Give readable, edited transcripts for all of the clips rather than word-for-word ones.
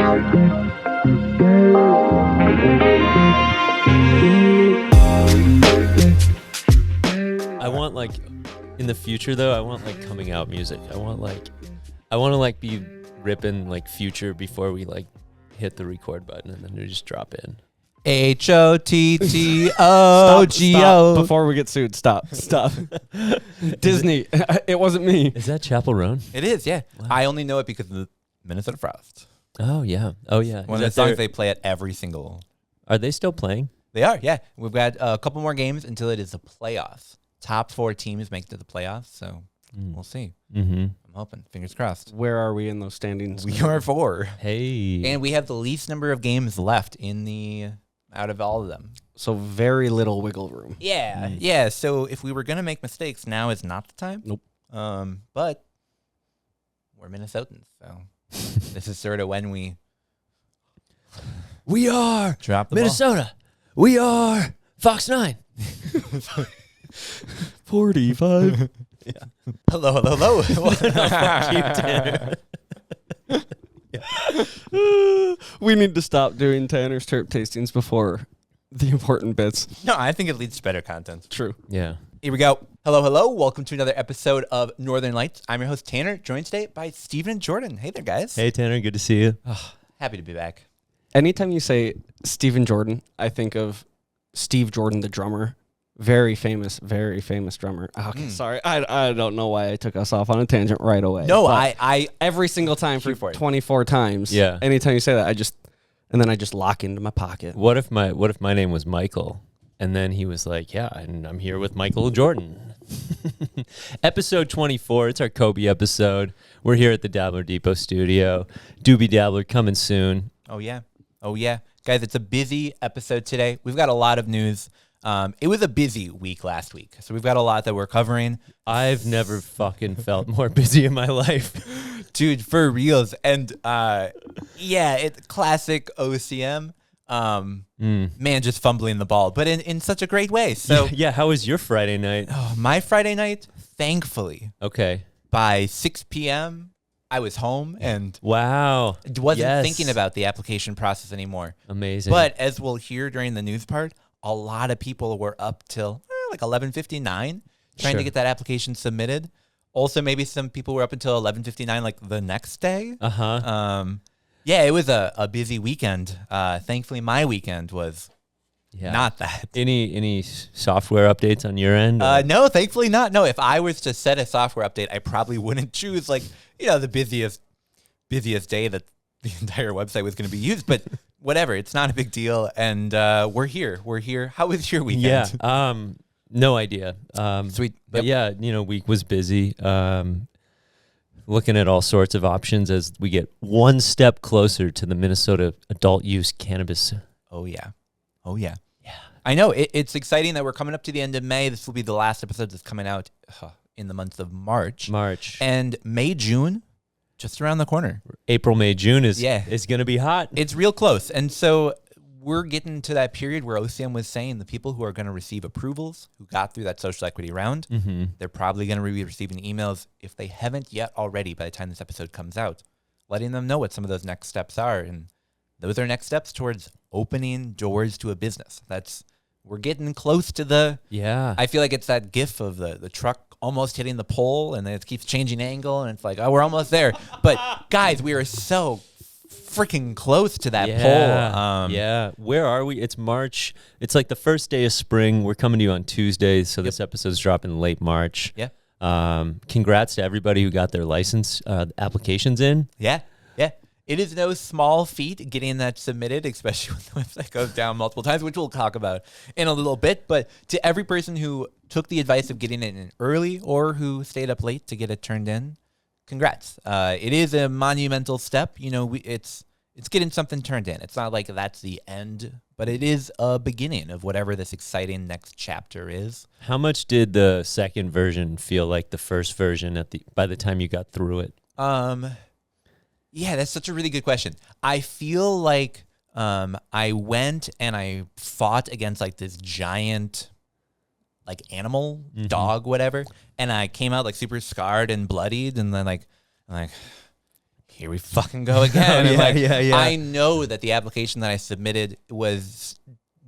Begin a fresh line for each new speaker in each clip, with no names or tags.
I want like in the future though, I want like coming out music. I want to like be ripping like Future before we like hit the record button and then we just drop in.
HOTTOGO.
Stop. Before we get sued, stop. Disney, it wasn't me.
Is that Chapel Roan?
It is, yeah.
Wow.
I only know it because of the Minnesota Frost.
Oh yeah.
One of the songs they play at every single.
Are they still playing?
They are, yeah. We've got a couple more games until it is the playoffs. Top 4 teams make it to the playoffs, so we'll see.
Mm-hmm.
I'm hoping. Fingers crossed.
Where are we in those standings?
We are 4.
Hey.
And we have the least number of games left out of all of them.
So very little wiggle room.
Yeah, yeah. So if we were going to make mistakes, now is not the time.
Nope.
But we're Minnesotans, so this is sort of when we
are
drop the
Minnesota. We are Fox 9.
45.
Yeah. Hello.
We need to stop doing Tanner's Terp tastings before the important bits.
No, I think it leads to better content.
True.
Yeah.
Here we go. Hello. Welcome to another episode of Northern Lights. I'm your host, Tanner, joined today by Steven and Jordan. Hey there, guys.
Hey Tanner, good to see you.
Happy to be back.
Anytime you say Steven Jordan, I think of Steve Jordan, the drummer. Very famous drummer. Okay, sorry. I don't know why I took us off on a tangent right away.
No,
But
I
every single time for
for it.
24 times.
Yeah.
Anytime you say that, I just lock into my pocket.
What if my name was Michael? And then he was like, yeah, and I'm here with Michael Jordan. Episode 24. It's our Kobe episode. We're here at the Dabbler Depot studio. Doobie Dabbler coming soon.
Oh yeah. Guys, it's a busy episode today. We've got a lot of news. It was a busy week last week, so we've got a lot that we're covering.
I've never fucking felt more busy in my life.
Dude, for reals. And it's classic OCM. Man just fumbling the ball, but in such a great way. So
yeah, how was your Friday night?
my Friday night, thankfully,
Okay.
by 6 p.m., I was home and
Wow.
wasn't thinking about the application process anymore.
Amazing.
But as we'll hear during the news part, a lot of people were up till like 11:59 trying
Sure.
to get that application submitted. Also, maybe some people were up until 11:59 like the next day. Yeah, it was a busy weekend. Thankfully, my weekend was not that.
Any software updates on your end?
No, thankfully not. No, if I was to set a software update, I probably wouldn't choose the busiest day that the entire website was going to be used. But whatever, it's not a big deal. And we're here. How was your weekend?
Yeah. No idea.
Sweet.
But yeah, week was busy. Looking at all sorts of options as we get one step closer to the Minnesota adult use cannabis.
Oh yeah. I know it's exciting that we're coming up to the end of May. This will be the last episode that's coming out in the month of March. And May, June, just around the corner.
April, May, June is going to be hot.
It's real close. And so we're getting to that period where OCM was saying the people who are going to receive approvals, who got through that social equity round, they're probably going to be receiving emails, if they haven't yet already by the time this episode comes out, letting them know what some of those next steps are. And those are next steps towards opening doors to a business. We're getting close to I feel like it's that gif of the truck almost hitting the pole and then it keeps changing angle and it's like, oh, we're almost there. But guys, we are so freaking close to that pole.
Yeah. Where are we? It's March. It's like the first day of spring. We're coming to you on Tuesday. So this episode's dropping late March.
Yeah.
Congrats to everybody who got their license applications in.
Yeah. It is no small feat getting that submitted, especially when the website goes down multiple times, which we'll talk about in a little bit. But to every person who took the advice of getting it in early or who stayed up late to get it turned in, congrats. It is a monumental step. It's getting something turned in. It's not like that's the end, but it is a beginning of whatever this exciting next chapter is.
How much did the second version feel like the first version by the time you got through it?
Yeah, that's such a really good question. I feel like I went and I fought against like this giant like animal, dog, whatever, and I came out like super scarred and bloodied, and then like here we fucking go again.
Oh,
And, like,
yeah.
I know that the application that I submitted was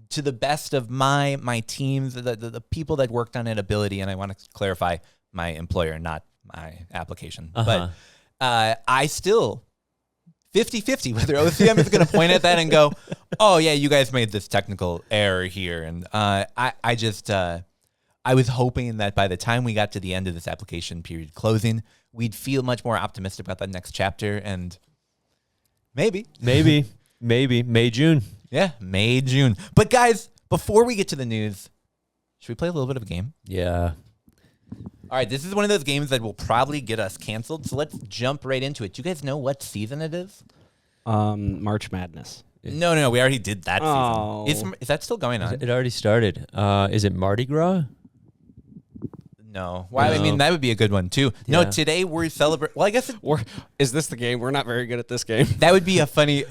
to the best of my teams, the people that worked on it ability. And I want to clarify, my employer, not my application.
Uh-huh.
But I still 50-50 whether OCM is going to point at that and go, oh yeah, you guys made this technical error here. And I was hoping that by the time we got to the end of this application period closing, we'd feel much more optimistic about that next chapter. And maybe
May, June.
yeah, May, June. But guys, before we get to the news, should we play a little bit of a game?
Yeah.
All right, this is one of those games that will probably get us canceled. So let's jump right into it. Do you guys know what season it is?
March Madness.
No, we already did that
Oh.
season. Is that still going on?
It already started. Is it Mardi Gras?
No. Why? I
No.
mean, that would be a good one too. No,
Yeah.
today we're celebrating. Well, I guess
Is this the game? We're not very good at this game.
that would be a funny.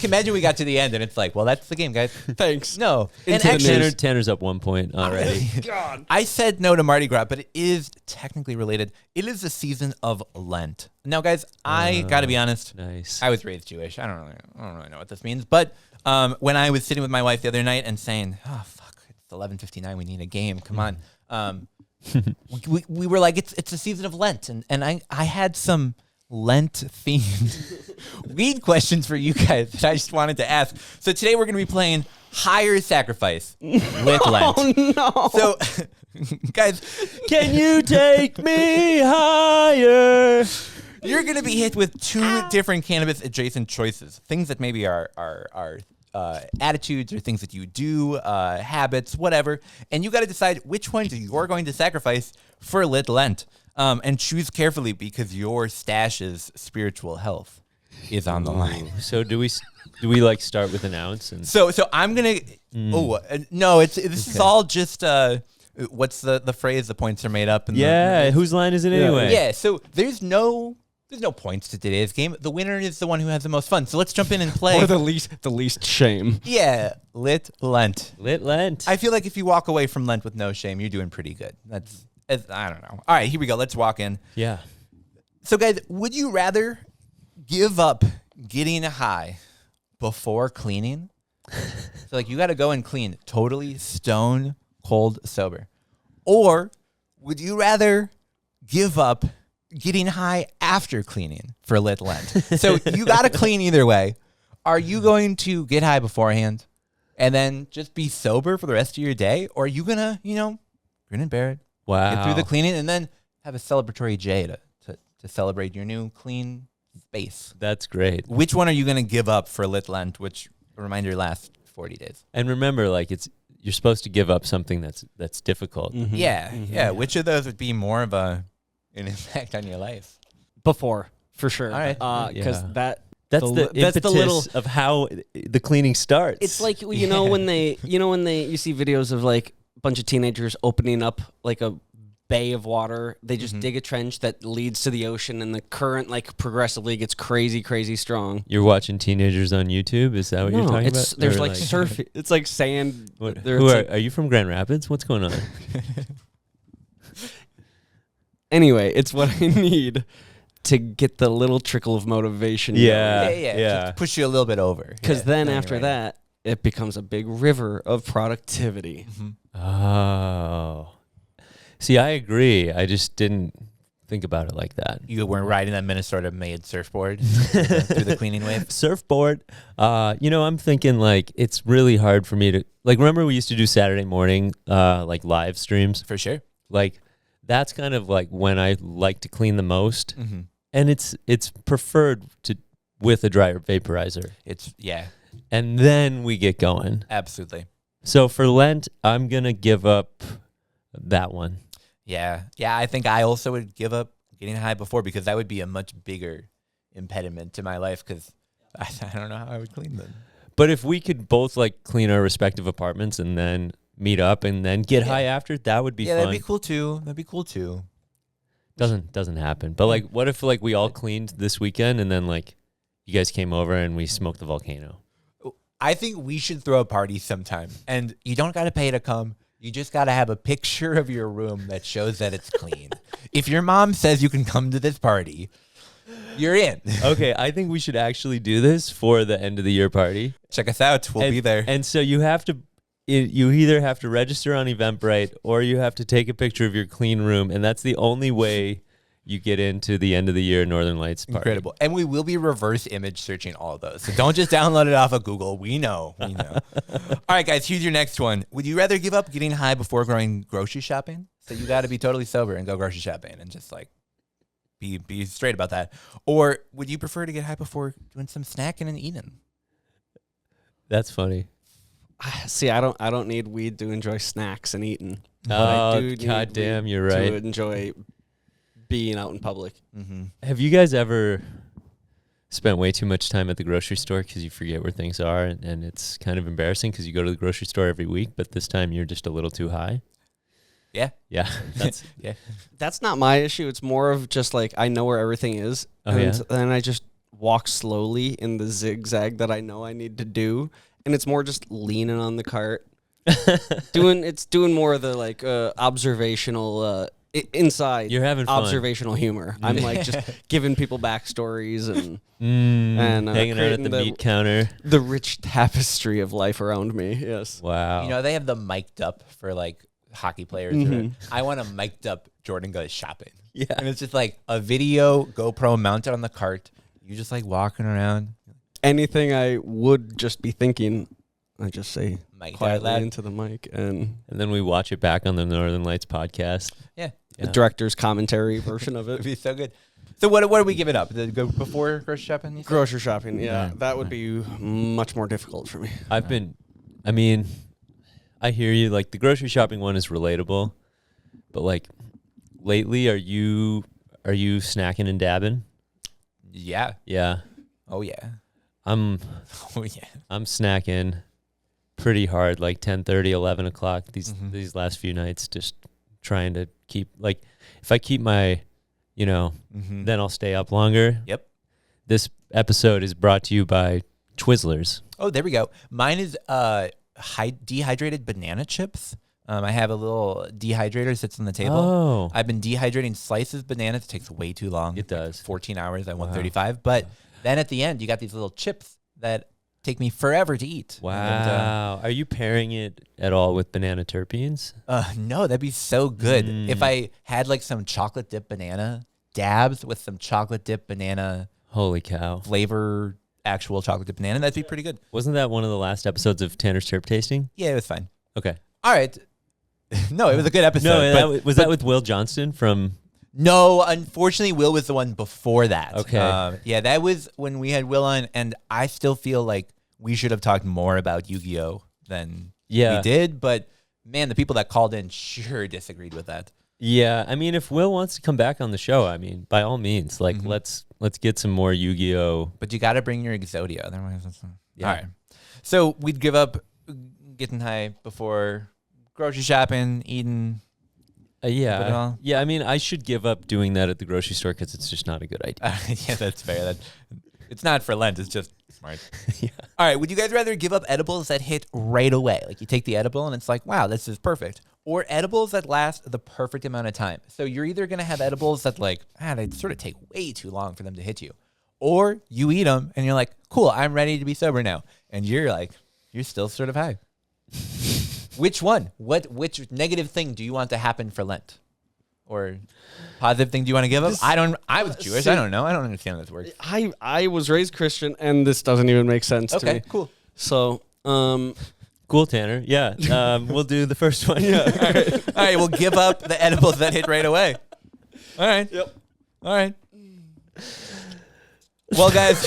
Imagine we got to the end and it's like, well, that's the game, guys.
Thanks.
No, and
Into the
actually,
Tanner's up 1 point already.
God.
I said no to Mardi Gras, but it is technically related. It is the season of Lent. Now, guys, I got to be honest.
Nice.
I was raised Jewish. I don't really know what this means. But when I was sitting with my wife the other night and saying, "Oh fuck, it's 11:59. We need a game. Come on." We were like, it's the season of Lent, and I had some Lent themed weed questions for you guys that I just wanted to ask. So today we're going to be playing Higher Sacrifice with Lent.
Oh no.
So, guys,
Can you take me higher?
you're going to be hit with two different cannabis adjacent choices, things that maybe are attitudes or things that you do, habits, whatever. And you got to decide which ones you're going to sacrifice for Lit Lent. And choose carefully because your stash's spiritual health is on the line.
So do we like start with an ounce and
So I'm going to, no, this is all just, what's the phrase? The points are made up.
yeah, whose line is it anyway?
Yeah. So there's no points to today's game. The winner is the one who has the most fun. So let's jump in and play.
Or the least shame.
Yeah, Lit Lent.
Lit Lent.
I feel like if you walk away from Lent with no shame, you're doing pretty good. I don't know. All right, here we go. Let's walk in.
Yeah.
So, guys, would you rather give up getting high before cleaning? So, like, you got to go and clean totally stone cold sober. Or would you rather give up getting high after cleaning for Lit Lent? So, you got to clean either way. Are you going to get high beforehand and then just be sober for the rest of your day? Or are you going to, grin and bear it?
Wow.
Get through the cleaning and then have a celebratory J to celebrate your new clean space.
That's great.
Which one are you going to give up for Lit Lent, which, a reminder, lasts 40 days?
And remember, like you're supposed to give up something that's difficult.
Mm-hmm.
Yeah. Which of those would be more of an impact on your life?
Before, for sure.
All right.
Because
That's the
that's
impetus
the little.
of how the cleaning starts.
It's like when you see videos of like a bunch of teenagers opening up like a bay of water. They just dig a trench that leads to the ocean, and the current like progressively gets crazy strong.
You're watching teenagers on YouTube. Is that what you're talking about?
There's
Or
like surf. It's like sand.
What,
There-
who
it's
are you from Grand Rapids? What's going on?
Anyway, it's what I need to get the little trickle of motivation.
Yeah.
Just push you a little bit over.
Because
Yeah,
then
no, you're
after
right.
that, it becomes a big river of productivity.
Oh. See, I agree. I just didn't think about it like that.
You weren't riding that Minnesota-made surfboard through the cleaning wave?
Surfboard. I'm thinking like it's really hard for me to like. Remember we used to do Saturday morning like live streams.
For sure.
Like that's kind of like when I like to clean the most,
Mm-hmm.
and it's preferred to with a dryer vaporizer,
Yeah,
and then we get going.
absolutely.
So for Lent, I'm gonna give up that one.
Yeah. I think I also would give up getting high before because that would be a much bigger impediment to my life because I don't know how I would clean them.
But if we could both like clean our respective apartments and then meet up and then get high after, that would be fun.
That'd be cool too.
Doesn't happen. But like, what if like we all cleaned this weekend and then like you guys came over and we smoked the volcano?
I think we should throw a party sometime, and you don't got to pay to come. You just got to have a picture of your room that shows that it's clean. If your mom says you can come to this party, you're in.
Okay, I think we should actually do this for the end of the year party.
Check us out. We'll be there.
And so you have to, you either have to register on Eventbrite or you have to take a picture of your clean room, and that's the only way you get into the end of the year Northern Lights party.
Incredible. And we will be reverse image searching all of those. So don't just download it off of Google. We know. All right, guys, here's your next one. Would you rather give up getting high before going grocery shopping? So you got to be totally sober and go grocery shopping and just like be straight about that. Or would you prefer to get high before doing some snacking and eating?
That's funny.
See, I don't need weed to enjoy snacks and eating.
Oh, goddamn, you're right.
To enjoy being out in public.
Have you guys ever spent way too much time at the grocery store because you forget where things are, and it's kind of embarrassing because you go to the grocery store every week, but this time you're just a little too high?
Yeah.
That's
Yeah.
That's not my issue. It's more of just like I know where everything is,
Oh,
and
yeah?
then I just walk slowly in the zigzag that I know I need to do, and it's more just leaning on the cart, doing more of the like observational. Inside,
You're having fun.
Observational humor. I'm like just giving people backstories and
hanging out at
creating
the meat counter.
the rich tapestry of life around me. Yes.
Wow.
You know, they have the mic'd up for like hockey players. I want a mic'd up Jordan goes shopping.
Yeah.
And it's just like a video GoPro mounted on the cart. You just like walking around.
Anything I would just be thinking, I just say
Mic
quietly
loud.
into the mic, and
And then we watch it back on the Northern Lights podcast.
Yeah.
the director's commentary version of
It'd
it.
be so good. So what do we give it up? Go before grocery shopping? You said?
Grocery shopping, yeah,
Yeah.
that would be much more difficult for me.
I hear you. Like, the grocery shopping one is relatable, but like lately, are you snacking and dabbing?
Yeah.
Yeah.
Oh yeah.
I'm
Oh yeah.
snacking pretty hard, like 10:30, 11 o'clock these
Mhm.
these last few nights, just trying to keep, like, if I keep my, then I'll stay up longer.
Yep.
This episode is brought to you by Twizzlers.
Oh, there we go. Mine is dehydrated banana chips. I have a little dehydrator sits on the table.
Oh,
I've been dehydrating slices of bananas. It takes way too long.
it does.
14 hours at
Wow.
135. But then at the end, you got these little chips that take me forever to eat.
Wow. Are you pairing it at all with banana terpenes?
No, that'd be so good. If
Mm.
I had like some chocolate dip banana dabs with some chocolate dip banana
Holy cow.
flavor, actual chocolate dip banana, that'd be pretty good.
Wasn't that one of the last episodes of Tanner's Terp Tasting?
Yeah, it was fine.
Okay.
All right. No, it was a good episode.
No,
but-
was that with Will Johnston from...
No, unfortunately, Will was the one before that.
Okay.
Yeah, that was when we had Will on, and I still feel like we should have talked more about Yu-Gi-Oh! Than we did, but man, the people that called in sure disagreed with that.
Yeah, I mean, if Will wants to come back on the show, I mean, by all means, like, let's get some more Yu-Gi-Oh!
But you got to bring your Exodia. Otherwise,
Yeah.
All right. So we'd give up getting high before grocery shopping, eating. Put it on.
Yeah, I mean, I should give up doing that at the grocery store because it's just not a good idea.
Yeah, that's fair. It's not for Lent. It's just smart.
Yeah.
All right. Would you guys rather give up edibles that hit right away? Like you take the edible and it's like, wow, this is perfect. Or edibles that last the perfect amount of time. So you're either going to have edibles that like, they sort of take way too long for them to hit you. Or you eat them and you're like, cool, I'm ready to be sober now. And you're like, you're still sort of high. Which one? Which negative thing do you want to happen for Lent? Or positive thing do you want to give up? I was Jewish. I don't know. I don't understand how this works.
I was raised Christian, and this doesn't even make sense to me.
Okay, cool.
So,
Cool, Tanner. Yeah, we'll do the first one.
All right, we'll give up the edibles that hit right away. All right.
Yep.
All right. Well, guys,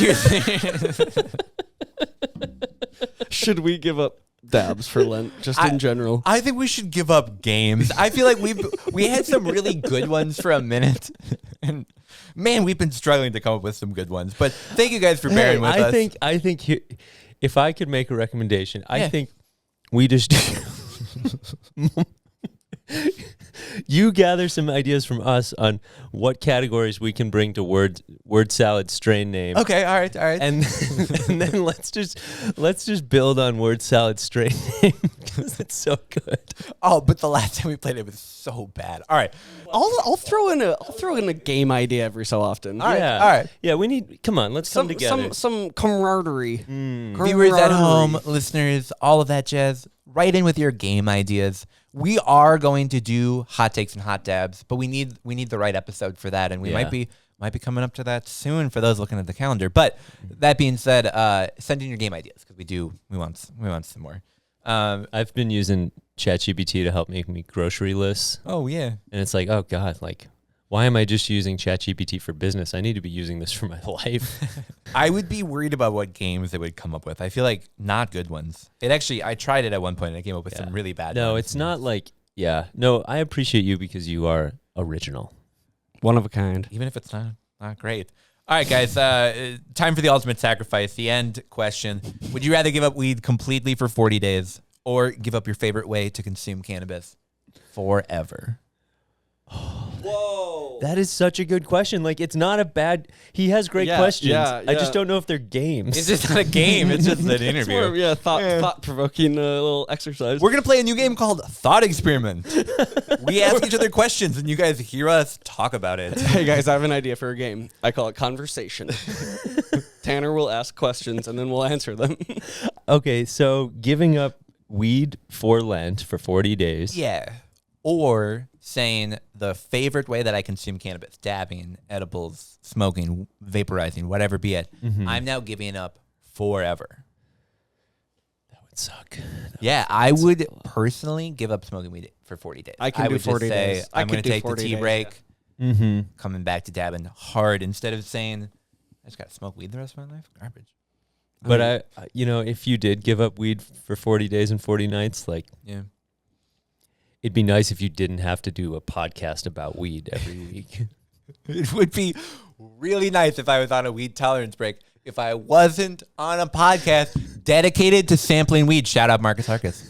should we give up dabs for Lent, just in general?
I think we should give up games. I feel like we had some really good ones for a minute, and man, we've been struggling to come up with some good ones. But thank you guys for bearing with us.
I think if I could make a recommendation, I
Yeah.
think we just You gather some ideas from us on what categories we can bring to word salad strain name.
Okay, all right.
And then let's just build on word salad strain name because it's so good.
Oh, but the last time we played it was so bad. All right.
I'll throw in a game idea every so often.
All right.
Yeah.
All right.
Yeah, we need. Come on, let's come together.
Some camaraderie.
Viewers at home, listeners, all of that jazz, write in with your game ideas. We are going to do hot takes and hot dabs, but we need the right episode for that, and we might be coming up to that soon for those looking at the calendar. But that being said, send in your game ideas because we want some more.
I've been using ChatGPT to help make me grocery lists,
Oh yeah.
and it's like, oh god, like, why am I just using ChatGPT for business? I need to be using this for my life.
I would be worried about what games it would come up with. I feel like not good ones. I tried it at one point and it came up with some really bad
No,
ones.
it's not like, yeah. No, I appreciate you because you are original.
One of a kind.
Even if it's not great. All right, guys. Time for the ultimate sacrifice. The end question. Would you rather give up weed completely for 40 days or give up your favorite way to consume cannabis forever?
Whoa.
That is such a good question. Like, it's not a bad. He has great questions.
yeah,
I just
yeah.
don't know if they're games.
It's just not a game. It's just an
It's
interview.
more of, thought-provoking little exercise.
We're going to play a new game called Thought Experiment. We ask each other questions, and you guys hear us talk about it.
Hey guys, I have an idea for a game. I call it Conversation. Tanner will ask questions and then we'll answer them.
Okay, so giving up weed for Lent for 40 days.
Yeah. Or saying the favorite way that I consume cannabis, dabbing, edibles, smoking, vaporizing, whatever be it, I'm now giving up forever.
That would suck.
Yeah, I would personally give up smoking weed for 40 days.
I can do
would
40
just say,
days. I
I'm going
could
to
do
take the
40
tea
days,
break,
Mm-hmm.
coming back to dabbing hard instead of saying, I just got to smoke weed the rest of my life. Garbage.
But if you did give up weed for 40 days and 40 nights, like,
Yeah.
it'd be nice if you didn't have to do a podcast about weed every week.
It would be really nice if I was on a weed tolerance break. If I wasn't on a podcast dedicated to sampling weed. Shout out Marcus Harkis.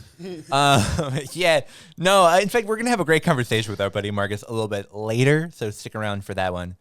Yeah. No, in fact, we're going to have a great conversation with our buddy Marcus a little bit later. So stick around for that one.